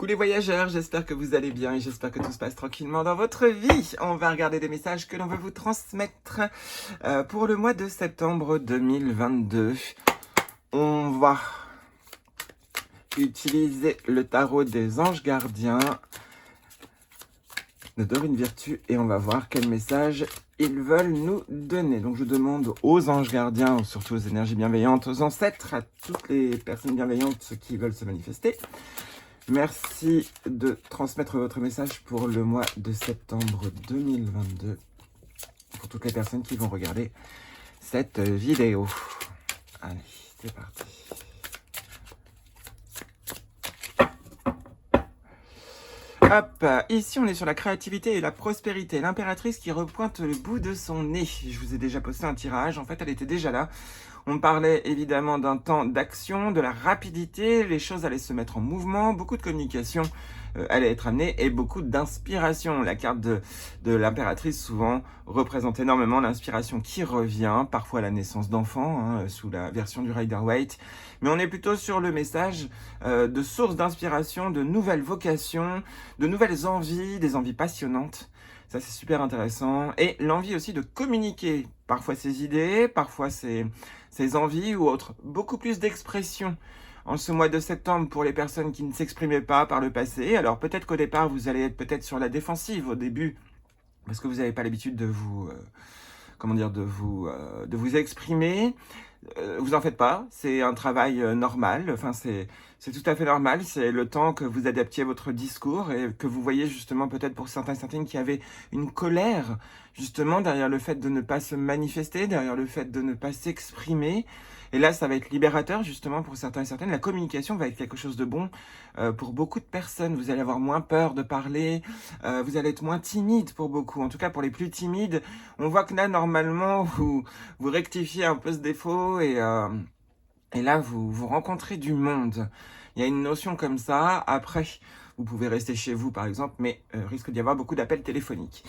Coucou les voyageurs, j'espère que vous allez bien et j'espère que tout se passe tranquillement dans votre vie. On va regarder des messages que l'on veut vous transmettre pour le mois de septembre 2022. On va utiliser le tarot des anges gardiens de Dorine Virtue et on va voir quel message ils veulent nous donner. Donc je demande aux anges gardiens, surtout aux énergies bienveillantes, aux ancêtres, à toutes les personnes bienveillantes qui veulent se manifester. Merci de transmettre votre message pour le mois de septembre 2022, pour toutes les personnes qui vont regarder cette vidéo. Allez, c'est parti. Hop, ici on est sur la créativité et la prospérité. L'impératrice qui repointe le bout de son nez. Je vous ai déjà posté un tirage, en fait elle était déjà là. On parlait évidemment d'un temps d'action, de la rapidité, les choses allaient se mettre en mouvement, beaucoup de communication allait être amenée et beaucoup d'inspiration. La carte de l'impératrice souvent représente énormément l'inspiration qui revient, parfois à la naissance d'enfants, sous la version du Rider-Waite. Mais on est plutôt sur le message de source d'inspiration, de nouvelles vocations, de nouvelles envies, des envies passionnantes. Ça, c'est super intéressant. Et l'envie aussi de communiquer parfois ses idées, parfois ses envies ou autres. Beaucoup plus d'expression en ce mois de septembre pour les personnes qui ne s'exprimaient pas par le passé. Alors peut-être qu'au départ, vous allez être peut-être sur la défensive au début, parce que vous n'avez pas l'habitude de vous... de vous exprimer. Vous en faites pas, c'est un travail normal, enfin c'est tout à fait normal, c'est le temps que vous adaptiez votre discours et que vous voyez justement peut-être pour certains et certaines qui avaient une colère justement derrière le fait de ne pas se manifester, derrière le fait de ne pas s'exprimer. Et là, ça va être libérateur justement pour certains et certaines. La communication va être quelque chose de bon pour beaucoup de personnes. Vous allez avoir moins peur de parler, vous allez être moins timide pour beaucoup. En tout cas, pour les plus timides, on voit que là, normalement, vous rectifiez un peu ce défaut et là, vous rencontrez du monde. Il y a une notion comme ça. Après, vous pouvez rester chez vous, par exemple, mais risque d'y avoir beaucoup d'appels téléphoniques.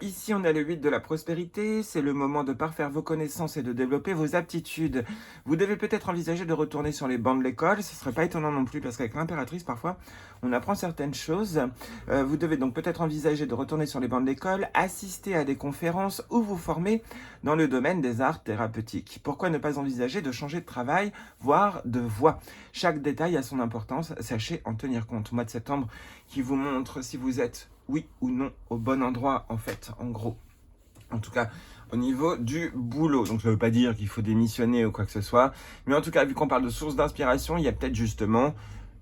Ici, on a le 8 de la prospérité. C'est le moment de parfaire vos connaissances et de développer vos aptitudes. Vous devez peut-être envisager de retourner sur les bancs de l'école. Ce ne serait pas étonnant non plus, parce qu'avec l'impératrice, parfois, on apprend certaines choses. Vous devez donc peut-être envisager de retourner sur les bancs de l'école, assister à des conférences ou vous former dans le domaine des arts thérapeutiques. Pourquoi ne pas envisager de changer de travail, voire de voie? Chaque détail a son importance, sachez en tenir compte. Mois de septembre qui vous montre si vous êtes, oui ou non, au bon endroit, en fait, en gros. En tout cas, au niveau du boulot. Donc, ça ne veut pas dire qu'il faut démissionner ou quoi que ce soit. Mais en tout cas, vu qu'on parle de source d'inspiration, il y a peut-être justement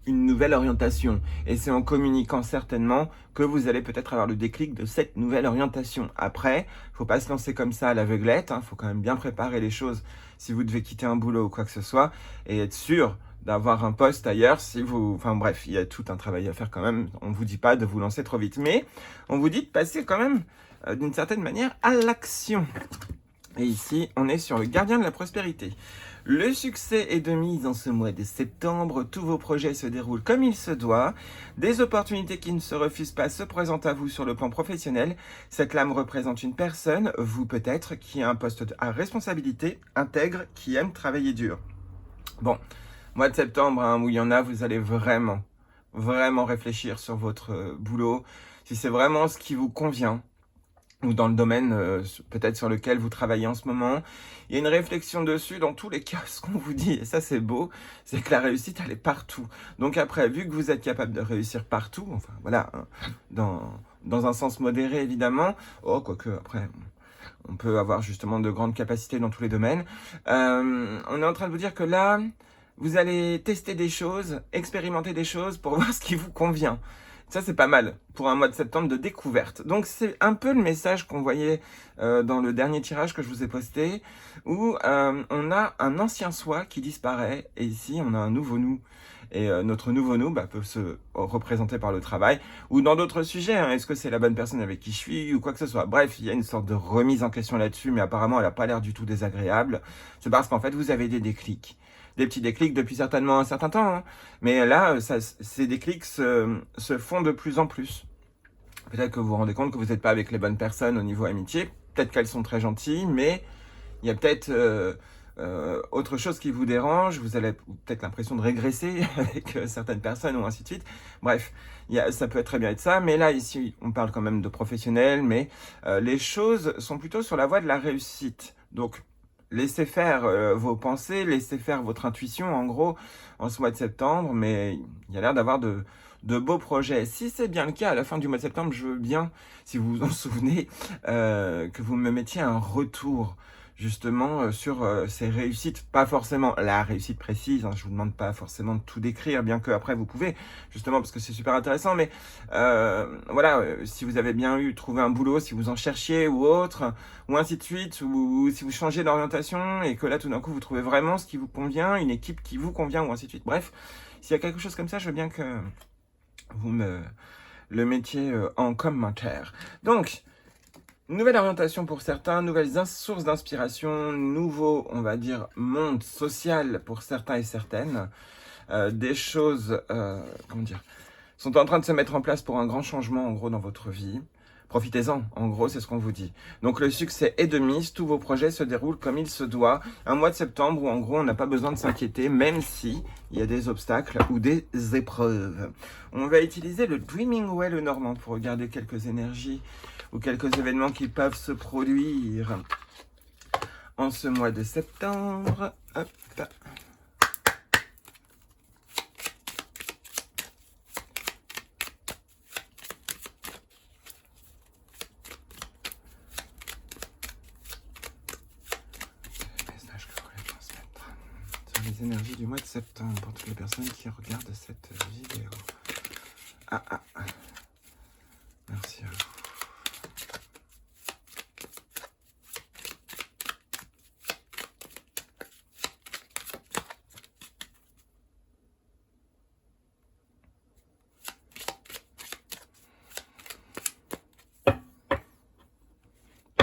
une nouvelle orientation. Et c'est en communiquant certainement que vous allez peut-être avoir le déclic de cette nouvelle orientation. Après, il ne faut pas se lancer comme ça à l'aveuglette. Il faut quand même bien préparer les choses si vous devez quitter un boulot ou quoi que ce soit. Et être sûr d'avoir un poste ailleurs si vous... Enfin bref, il y a tout un travail à faire quand même. On ne vous dit pas de vous lancer trop vite. Mais on vous dit de passer quand même d'une certaine manière à l'action. Et ici, on est sur le gardien de la prospérité. Le succès est de mise en ce mois de septembre. Tous vos projets se déroulent comme il se doit. Des opportunités qui ne se refusent pas se présentent à vous sur le plan professionnel. Cette lame représente une personne, vous peut-être, qui a un poste à responsabilité, intègre, qui aime travailler dur. Bon, mois de septembre, où il y en a, vous allez vraiment réfléchir sur votre boulot. Si c'est vraiment ce qui vous convient, ou dans le domaine peut-être sur lequel vous travaillez en ce moment. Il y a une réflexion dessus, dans tous les cas, ce qu'on vous dit, et ça c'est beau, c'est que la réussite, elle est partout. Donc après, vu que vous êtes capable de réussir partout, enfin voilà, dans un sens modéré évidemment, quoique après... On peut avoir justement de grandes capacités dans tous les domaines. On est en train de vous dire que là, vous allez tester des choses, expérimenter des choses pour voir ce qui vous convient. Ça, c'est pas mal pour un mois de septembre de découverte. Donc, c'est un peu le message qu'on voyait dans le dernier tirage que je vous ai posté, où on a un ancien soi qui disparaît, et ici, on a un nouveau nous. Et notre nouveau nous peut se représenter par le travail, ou dans d'autres sujets. Est-ce que c'est la bonne personne avec qui je suis, ou quoi que ce soit. Bref, il y a une sorte de remise en question là-dessus, mais apparemment, elle n'a pas l'air du tout désagréable. C'est parce qu'en fait, vous avez des déclics. Des petits déclics depuis certainement un certain temps. Mais là, ces déclics se font de plus en plus. Peut-être que vous vous rendez compte que vous n'êtes pas avec les bonnes personnes au niveau amitié. Peut-être qu'elles sont très gentilles, mais il y a peut-être autre chose qui vous dérange, vous avez peut-être l'impression de régresser avec certaines personnes ou ainsi de suite. Bref, ça peut très bien être ça, mais là, ici, on parle quand même de professionnels, mais les choses sont plutôt sur la voie de la réussite. Donc, laissez faire vos pensées, laissez faire votre intuition, en gros, en ce mois de septembre, mais il y a l'air d'avoir de beaux projets. Si c'est bien le cas, à la fin du mois de septembre, je veux bien, si vous vous en souvenez, que vous me mettiez un retour justement sur ces réussites, pas forcément la réussite précise, hein, je vous demande pas forcément de tout décrire, bien que après vous pouvez, justement parce que c'est super intéressant, mais voilà, si vous avez bien trouvé un boulot, si vous en cherchiez ou autre, ou ainsi de suite, ou si vous changez d'orientation et que là tout d'un coup vous trouvez vraiment ce qui vous convient, une équipe qui vous convient, ou ainsi de suite, bref, s'il y a quelque chose comme ça, je veux bien que vous me le mettiez en commentaire. Donc, nouvelle orientation pour certains, nouvelles sources d'inspiration, nouveau, on va dire, monde social pour certains et certaines. Des choses, comment dire, sont en train de se mettre en place pour un grand changement, en gros, dans votre vie. Profitez-en, en gros, c'est ce qu'on vous dit. Donc, le succès est de mise, tous vos projets se déroulent comme il se doit. Un mois de septembre où, en gros, on n'a pas besoin de s'inquiéter, même si il y a des obstacles ou des épreuves. On va utiliser le Dreaming Well Normand pour regarder quelques énergies ou quelques événements qui peuvent se produire en ce mois de septembre. Hop. Les énergies du mois de septembre pour toutes les personnes qui regardent cette vidéo. Merci à vous.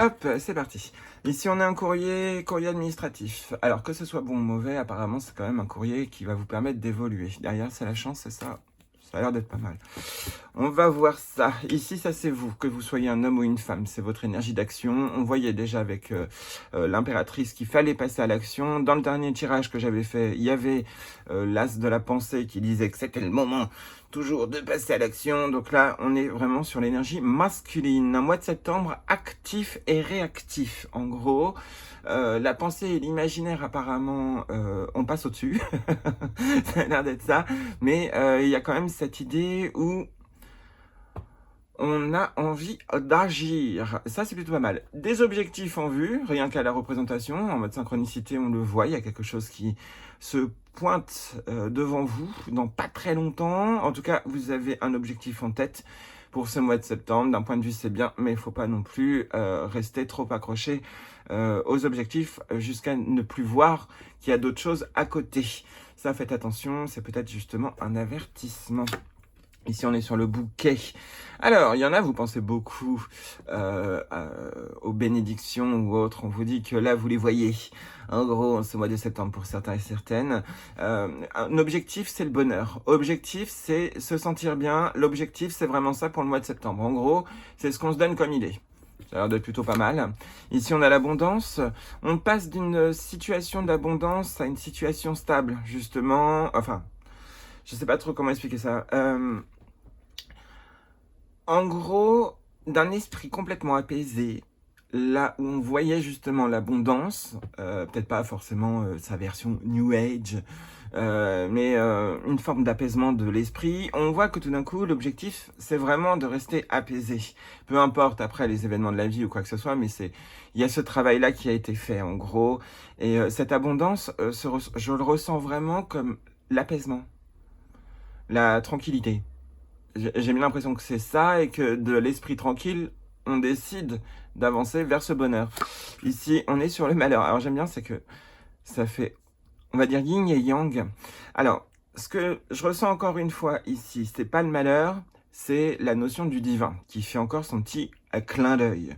Hop, c'est parti. Ici, on a un courrier administratif. Alors, que ce soit bon ou mauvais, apparemment, c'est quand même un courrier qui va vous permettre d'évoluer. Derrière, c'est la chance, c'est ça. Ça a l'air d'être pas mal. On va voir ça. Ici, ça c'est vous, que vous soyez un homme ou une femme. C'est votre énergie d'action. On voyait déjà avec l'impératrice qu'il fallait passer à l'action. Dans le dernier tirage que j'avais fait, il y avait l'as de la pensée qui disait que c'était le moment toujours de passer à l'action. Donc là, on est vraiment sur l'énergie masculine. Un mois de septembre actif et réactif. En gros, la pensée et l'imaginaire, apparemment, on passe au-dessus. Ça a l'air d'être ça. Mais il y a quand même cette idée où on a envie d'agir. Ça, c'est plutôt pas mal. Des objectifs en vue, rien qu'à la représentation. En mode synchronicité, on le voit. Il y a quelque chose qui se pointe devant vous dans pas très longtemps. En tout cas, vous avez un objectif en tête pour ce mois de septembre. D'un point de vue, c'est bien, mais il ne faut pas non plus rester trop accroché aux objectifs jusqu'à ne plus voir qu'il y a d'autres choses à côté. Ça, faites attention, c'est peut-être justement un avertissement. Ici, on est sur le bouquet. Alors, il y en a, vous pensez beaucoup aux bénédictions ou autres. On vous dit que là, vous les voyez. En gros, en ce mois de septembre, pour certains et certaines. Un objectif, c'est le bonheur. Objectif, c'est se sentir bien. L'objectif, c'est vraiment ça pour le mois de septembre. En gros, c'est ce qu'on se donne comme idée. Ça a l'air d'être plutôt pas mal. Ici, on a l'abondance. On passe d'une situation d'abondance à une situation stable, justement. Enfin, je sais pas trop comment expliquer ça. En gros, d'un esprit complètement apaisé, là où on voyait justement l'abondance, peut-être pas forcément sa version New Age, mais une forme d'apaisement de l'esprit, on voit que tout d'un coup, l'objectif, c'est vraiment de rester apaisé. Peu importe après les événements de la vie ou quoi que ce soit, mais il y a ce travail-là qui a été fait en gros. Et cette abondance, je le ressens vraiment comme l'apaisement, la tranquillité. J'ai mis l'impression que c'est ça et que de l'esprit tranquille, on décide d'avancer vers ce bonheur. Ici, on est sur le malheur. Alors j'aime bien, c'est que ça fait, on va dire yin et yang. Alors, ce que je ressens encore une fois ici, c'est pas le malheur, c'est la notion du divin qui fait encore son petit clin d'œil.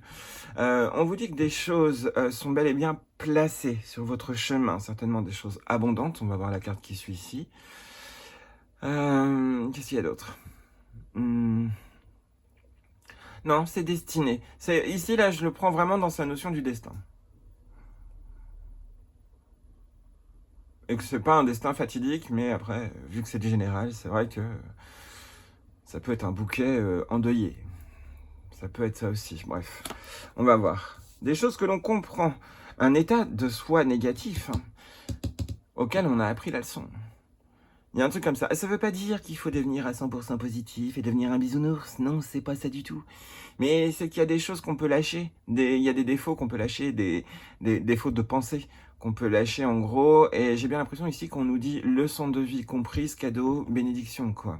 On vous dit que des choses sont bel et bien placées sur votre chemin, certainement des choses abondantes. On va voir la carte qui suit ici. Qu'est-ce qu'il y a d'autre ? Non, c'est destiné. Ici, là, je le prends vraiment dans sa notion du destin. et que c'est pas un destin fatidique, mais après, vu que c'est du général, c'est vrai que ça peut être un bouquet endeuillé. Ça peut être ça aussi, bref. On va voir. Des choses que l'on comprend. Un état de soi négatif, hein, auquel on a appris la leçon. Il y a un truc comme ça. Ça veut pas dire qu'il faut devenir à 100% positif et devenir un bisounours. Non, c'est pas ça du tout. Mais c'est qu'il y a des choses qu'on peut lâcher. Il y a des défauts qu'on peut lâcher, des défauts de pensée qu'on peut lâcher en gros. Et j'ai bien l'impression ici qu'on nous dit leçon de vie comprise, cadeau, bénédiction, quoi.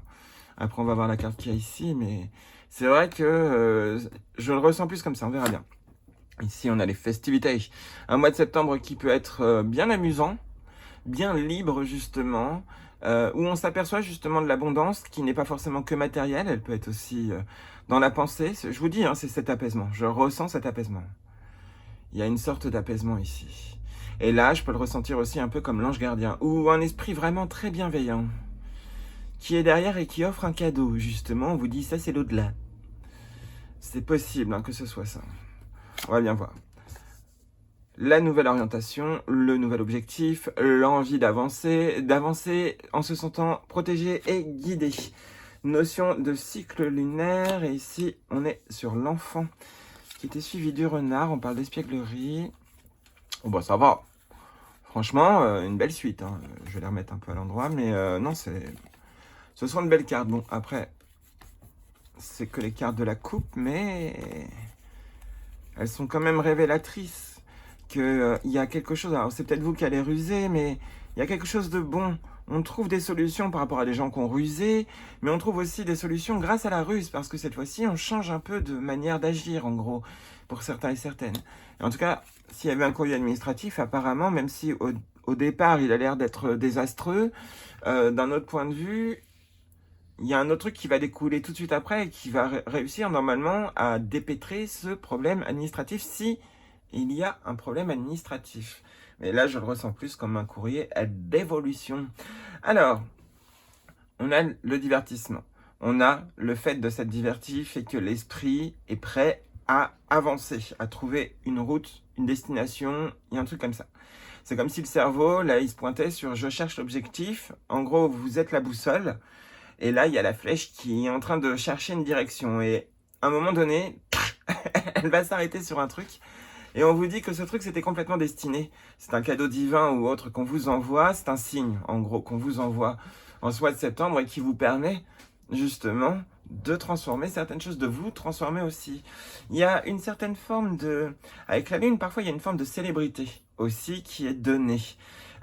Après, on va voir la carte qu'il y a ici, mais c'est vrai que je le ressens plus comme ça, on verra bien. Ici, on a les festivités. Un mois de septembre qui peut être bien amusant, bien libre justement, où on s'aperçoit justement de l'abondance qui n'est pas forcément que matérielle, elle peut être aussi dans la pensée. Je vous dis, hein, c'est cet apaisement, je ressens cet apaisement. Il y a une sorte d'apaisement ici. Et là, je peux le ressentir aussi un peu comme l'ange gardien, ou un esprit vraiment très bienveillant, qui est derrière et qui offre un cadeau, justement, on vous dit, ça c'est l'au-delà. C'est possible hein, que ce soit ça. On va bien voir. La nouvelle orientation, le nouvel objectif, l'envie d'avancer en se sentant protégé et guidé. Notion de cycle lunaire, et ici on est sur l'enfant qui était suivi du renard, on parle d'espièglerie. Bon bah ça va, franchement une belle suite, hein. Je vais les remettre un peu à l'endroit, mais non ce sont de belles cartes. Bon après, c'est que les cartes de la coupe, mais elles sont quand même révélatrices. Qu'il y a quelque chose, alors c'est peut-être vous qui allez ruser, mais il y a quelque chose de bon. On trouve des solutions par rapport à des gens qui ont rusé, mais on trouve aussi des solutions grâce à la ruse, parce que cette fois-ci, on change un peu de manière d'agir, en gros, pour certains et certaines. Et en tout cas, s'il y avait un courrier administratif, apparemment, même si au départ, il a l'air d'être désastreux, d'un autre point de vue, il y a un autre truc qui va découler tout de suite après et qui va réussir normalement à dépêtrer ce problème administratif si il y a un problème administratif. Mais là, je le ressens plus comme un courrier d'évolution. Alors, on a le divertissement. On a le fait de s'être diverti fait que l'esprit est prêt à avancer, à trouver une route, une destination, il y a un truc comme ça. C'est comme si le cerveau, là, il se pointait sur « je cherche l'objectif ». En gros, vous êtes la boussole. Et là, il y a la flèche qui est en train de chercher une direction. Et à un moment donné, elle va s'arrêter sur un truc. Et on vous dit que ce truc, c'était complètement destiné. C'est un cadeau divin ou autre qu'on vous envoie. C'est un signe, en gros, qu'on vous envoie en ce mois de septembre et qui vous permet, justement, de transformer certaines choses, de vous transformer aussi. Il y a une certaine forme de... Avec la Lune, parfois, il y a une forme de célébrité aussi qui est donnée.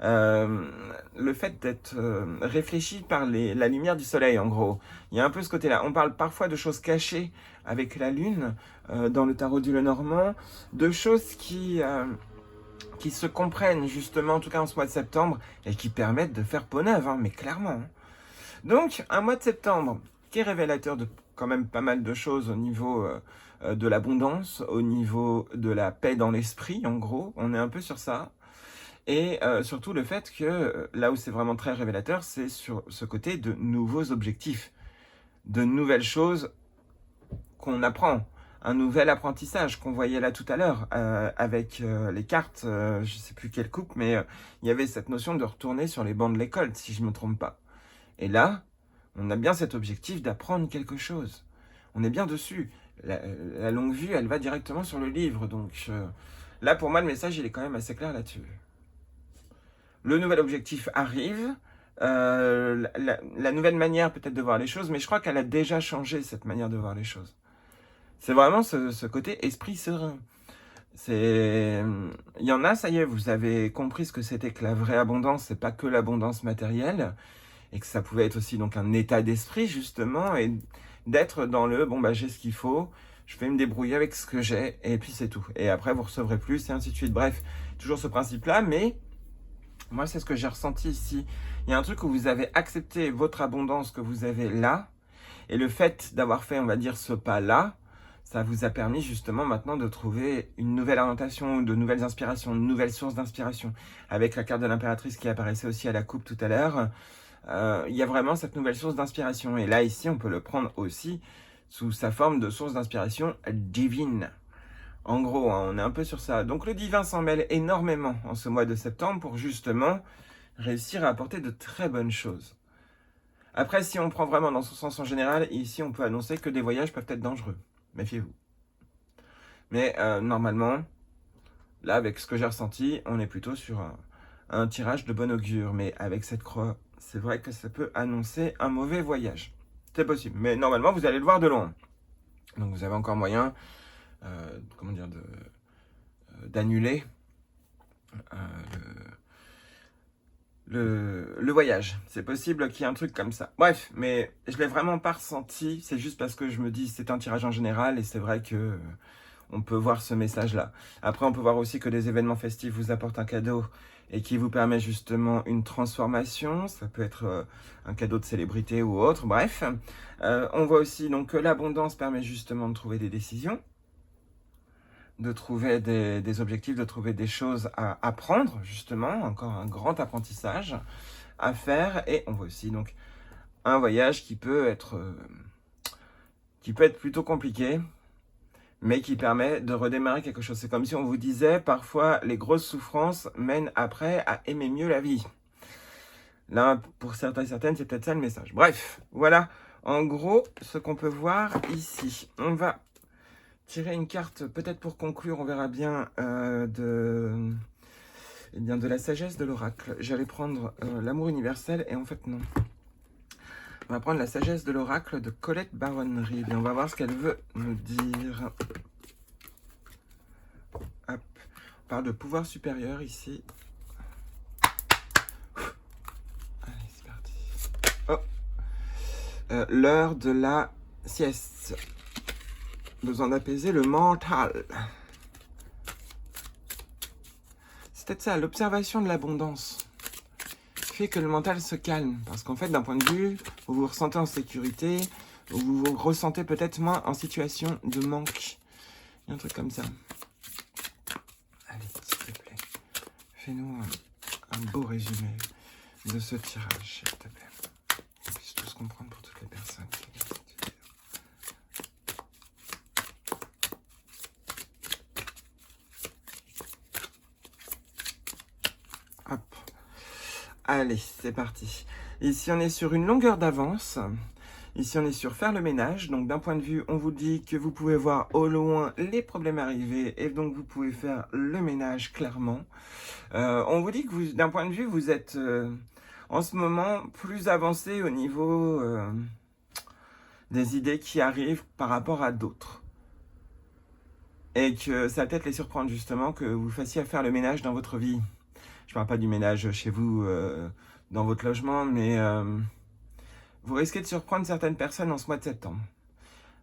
Le fait d'être réfléchi par la lumière du soleil, en gros. Il y a un peu ce côté-là. On parle parfois de choses cachées avec la lune, dans le tarot du Lenormand, de choses qui se comprennent justement, en tout cas en ce mois de septembre, et qui permettent de faire peau neuve, hein, mais clairement. Hein. Donc, un mois de septembre qui est révélateur de quand même pas mal de choses au niveau de l'abondance, au niveau de la paix dans l'esprit, en gros. On est un peu sur ça. Et surtout le fait que là où c'est vraiment très révélateur, c'est sur ce côté de nouveaux objectifs, de nouvelles choses qu'on apprend, un nouvel apprentissage qu'on voyait là tout à l'heure avec les cartes, je ne sais plus quelle coupe, mais il y avait cette notion de retourner sur les bancs de l'école, si je ne me trompe pas. Et là, on a bien cet objectif d'apprendre quelque chose. On est bien dessus. La longue vue, elle va directement sur le livre. Donc là, pour moi, le message, il est quand même assez clair là-dessus. Le nouvel objectif arrive, la nouvelle manière peut-être de voir les choses, mais je crois qu'elle a déjà changé cette manière de voir les choses. C'est vraiment ce côté esprit serein. Il y en a, ça y est, vous avez compris ce que c'était que la vraie abondance, c'est pas que l'abondance matérielle, et que ça pouvait être aussi donc un état d'esprit justement, et d'être dans le bon bah j'ai ce qu'il faut, je vais me débrouiller avec ce que j'ai, et puis c'est tout. Et après vous recevrez plus, et ainsi de suite. Bref, toujours ce principe-là, mais moi, c'est ce que j'ai ressenti ici. Il y a un truc où vous avez accepté votre abondance que vous avez là. Et le fait d'avoir fait, on va dire, ce pas-là, ça vous a permis justement maintenant de trouver une nouvelle orientation, de nouvelles inspirations, de nouvelles sources d'inspiration. Avec la carte de l'impératrice qui apparaissait aussi à la coupe tout à l'heure, il y a vraiment cette nouvelle source d'inspiration. Et là, ici, on peut le prendre aussi sous sa forme de source d'inspiration divine. En gros, hein, on est un peu sur ça. Donc le divin s'en mêle énormément en ce mois de septembre pour justement réussir à apporter de très bonnes choses. Après, si on prend vraiment dans son sens en général, ici on peut annoncer que des voyages peuvent être dangereux. Méfiez-vous. Mais normalement, là, avec ce que j'ai ressenti, on est plutôt sur un tirage de bon augure. Mais avec cette croix, c'est vrai que ça peut annoncer un mauvais voyage. C'est possible. Mais normalement, vous allez le voir de loin. Donc vous avez encore moyen d'annuler le voyage. C'est possible qu'il y ait un truc comme ça. Bref, mais je l'ai vraiment pas ressenti. C'est juste parce que je me dis c'est un tirage en général et c'est vrai que on peut voir ce message-là. Après, on peut voir aussi que des événements festifs vous apportent un cadeau et qui vous permet justement une transformation. Ça peut être un cadeau de célébrité ou autre. Bref, on voit aussi donc que l'abondance permet justement de trouver des décisions, de trouver des objectifs, de trouver des choses à apprendre, justement, encore un grand apprentissage à faire. Et on voit aussi donc un voyage qui peut être plutôt compliqué, mais qui permet de redémarrer quelque chose. C'est comme si on vous disait, parfois, les grosses souffrances mènent après à aimer mieux la vie. Là, pour certains et certaines, c'est peut-être ça le message. Bref, voilà, en gros, ce qu'on peut voir ici. On va tirer une carte, peut-être pour conclure, on verra bien, de la sagesse de l'oracle. J'allais prendre l'amour universel, et en fait, non. On va prendre la sagesse de l'oracle de Colette Baronnerie. Et on va voir ce qu'elle veut nous dire. Hop. On parle de pouvoir supérieur ici. Allez, c'est parti. Oh. L'heure de la sieste. Besoin d'apaiser le mental. C'est peut-être ça, l'observation de l'abondance fait que le mental se calme. Parce qu'en fait, d'un point de vue, vous vous ressentez en sécurité, vous vous ressentez peut-être moins en situation de manque. Il y a un truc comme ça. Allez, s'il te plaît, fais-nous un beau résumé de ce tirage, s'il te plaît. On puisse tous comprendre pour toutes les personnes qui regardent cette vidéo. Hop. Allez, c'est parti. Ici, on est sur une longueur d'avance. Ici, on est sur faire le ménage. Donc, d'un point de vue, on vous dit que vous pouvez voir au loin les problèmes arriver. Et donc, vous pouvez faire le ménage clairement. On vous dit que d'un point de vue, vous êtes en ce moment plus avancé au niveau des idées qui arrivent par rapport à d'autres. Et que ça va peut-être les surprendre justement que vous fassiez à faire le ménage dans votre vie. Je ne parle pas du ménage chez vous, dans votre logement, mais vous risquez de surprendre certaines personnes en ce mois de septembre.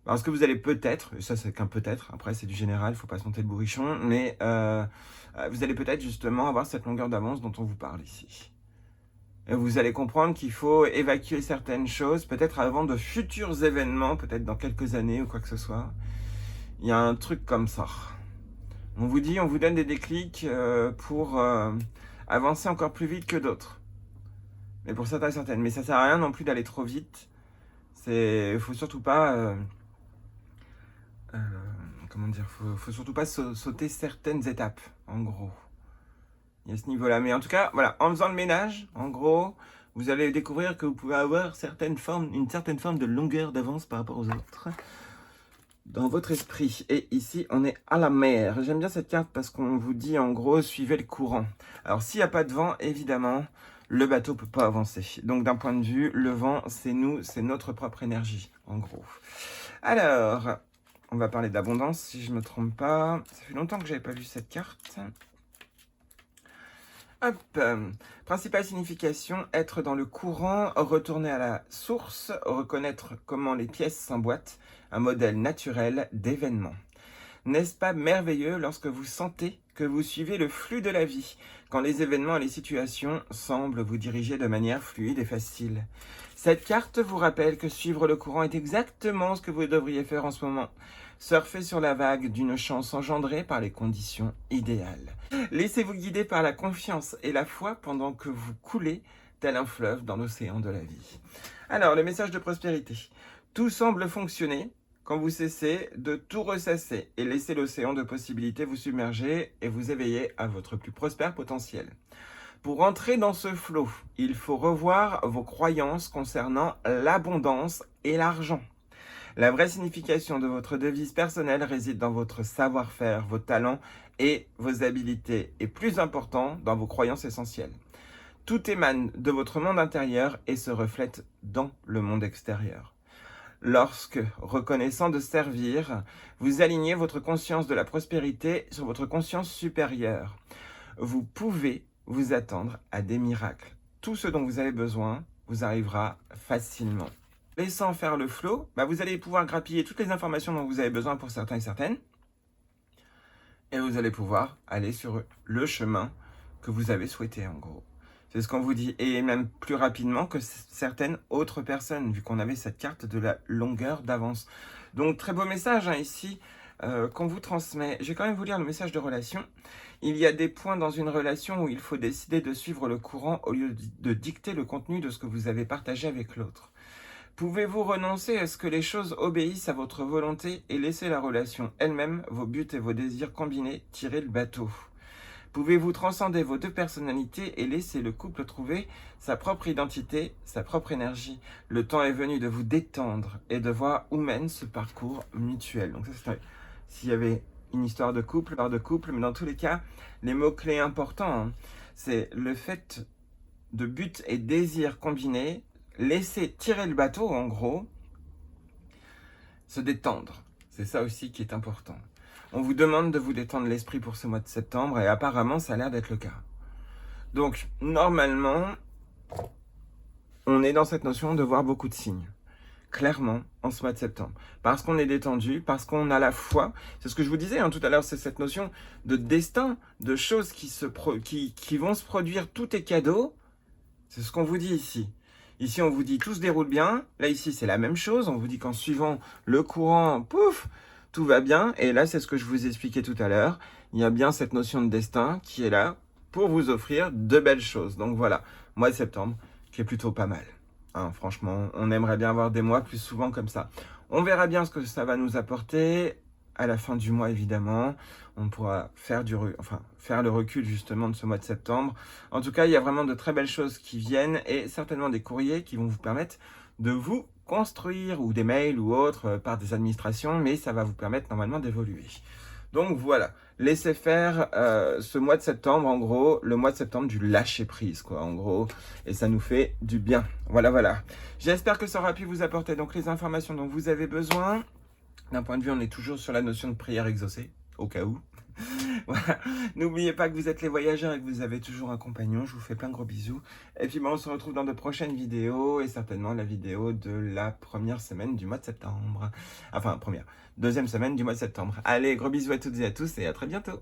Parce que vous allez peut-être, et ça c'est qu'un peut-être, après c'est du général, il ne faut pas se monter le bourrichon, mais vous allez peut-être justement avoir cette longueur d'avance dont on vous parle ici. Et vous allez comprendre qu'il faut évacuer certaines choses, peut-être avant de futurs événements, peut-être dans quelques années ou quoi que ce soit. Il y a un truc comme ça. On vous dit, on vous donne des déclics pour avancer encore plus vite que d'autres. Mais pour certains et certaines. Mais ça sert à rien non plus d'aller trop vite. Il faut surtout pas... comment dire, faut surtout pas sauter certaines étapes, en gros. Il y a ce niveau-là. Mais en tout cas, voilà, en faisant le ménage, en gros, vous allez découvrir que vous pouvez avoir une certaine forme de longueur d'avance par rapport aux autres dans votre esprit. Et ici, on est à la mer. J'aime bien cette carte parce qu'on vous dit, en gros, suivez le courant. Alors, s'il n'y a pas de vent, évidemment, le bateau ne peut pas avancer. Donc, d'un point de vue, le vent, c'est nous, c'est notre propre énergie, en gros. Alors, on va parler d'abondance, si je ne me trompe pas. Ça fait longtemps que je n'avais pas lu cette carte. Hop, principale signification, être dans le courant, retourner à la source, reconnaître comment les pièces s'emboîtent, un modèle naturel d'événements. N'est-ce pas merveilleux lorsque vous sentez que vous suivez le flux de la vie, quand les événements et les situations semblent vous diriger de manière fluide et facile? Cette carte vous rappelle que suivre le courant est exactement ce que vous devriez faire en ce moment. Surfer sur la vague d'une chance engendrée par les conditions idéales. Laissez-vous guider par la confiance et la foi pendant que vous coulez tel un fleuve dans l'océan de la vie. Alors, le message de prospérité. Tout semble fonctionner quand vous cessez de tout ressasser et laissez l'océan de possibilités vous submerger et vous éveiller à votre plus prospère potentiel. Pour entrer dans ce flow, il faut revoir vos croyances concernant l'abondance et l'argent. La vraie signification de votre devise personnelle réside dans votre savoir-faire, vos talents et vos habilités, et plus important, dans vos croyances essentielles. Tout émane de votre monde intérieur et se reflète dans le monde extérieur. Lorsque, reconnaissant de servir, vous alignez votre conscience de la prospérité sur votre conscience supérieure, vous pouvez vous attendre à des miracles. Tout ce dont vous avez besoin vous arrivera facilement. Laissant faire le flow, vous allez pouvoir grappiller toutes les informations dont vous avez besoin pour certains et certaines, et vous allez pouvoir aller sur le chemin que vous avez souhaité, en gros. C'est ce qu'on vous dit, et même plus rapidement que certaines autres personnes, vu qu'on avait cette carte de la longueur d'avance. Donc, très beau message ici qu'on vous transmet. Je vais quand même vous lire le message de relation. Il y a des points dans une relation où il faut décider de suivre le courant au lieu de dicter le contenu de ce que vous avez partagé avec l'autre. Pouvez-vous renoncer à ce que les choses obéissent à votre volonté et laisser la relation elle-même, vos buts et vos désirs combinés, tirer le bateau? Pouvez-vous transcender vos deux personnalités et laisser le couple trouver sa propre identité, sa propre énergie? Le temps est venu de vous détendre et de voir où mène ce parcours mutuel. Donc ça, c'est s'il y avait une histoire de couple, mais dans tous les cas, les mots-clés importants, c'est le fait de but et désir combinés, laisser tirer le bateau, en gros, se détendre. C'est ça aussi qui est important. On vous demande de vous détendre l'esprit pour ce mois de septembre et apparemment, ça a l'air d'être le cas. Donc, normalement, on est dans cette notion de voir beaucoup de signes. Clairement, en ce mois de septembre. Parce qu'on est détendu, parce qu'on a la foi. C'est ce que je vous disais tout à l'heure, c'est cette notion de destin, de choses qui vont se produire. Tout est cadeau. C'est ce qu'on vous dit ici. Ici, on vous dit tout se déroule bien. Là, ici, c'est la même chose. On vous dit qu'en suivant le courant, pouf, tout va bien. Et là, c'est ce que je vous expliquais tout à l'heure. Il y a bien cette notion de destin qui est là pour vous offrir de belles choses. Donc voilà, mois de septembre qui est plutôt pas mal. Franchement, on aimerait bien avoir des mois plus souvent comme ça. On verra bien ce que ça va nous apporter à la fin du mois, évidemment. On pourra faire le recul justement de ce mois de septembre. En tout cas, il y a vraiment de très belles choses qui viennent et certainement des courriers qui vont vous permettre de vous construire ou des mails ou autres par des administrations, mais ça va vous permettre normalement d'évoluer. Donc voilà, laissez faire ce mois de septembre, en gros, le mois de septembre du lâcher prise, quoi, en gros, et ça nous fait du bien. Voilà. J'espère que ça aura pu vous apporter donc les informations dont vous avez besoin. D'un point de vue, on est toujours sur la notion de prière exaucée, au cas où. Voilà. N'oubliez pas que vous êtes les voyageurs et que vous avez toujours un compagnon. Je vous fais plein de gros bisous. Et puis on se retrouve dans de prochaines vidéos et certainement la vidéo de la première semaine du mois de septembre. Enfin, deuxième semaine du mois de septembre. Allez, gros bisous à toutes et à tous et à très bientôt.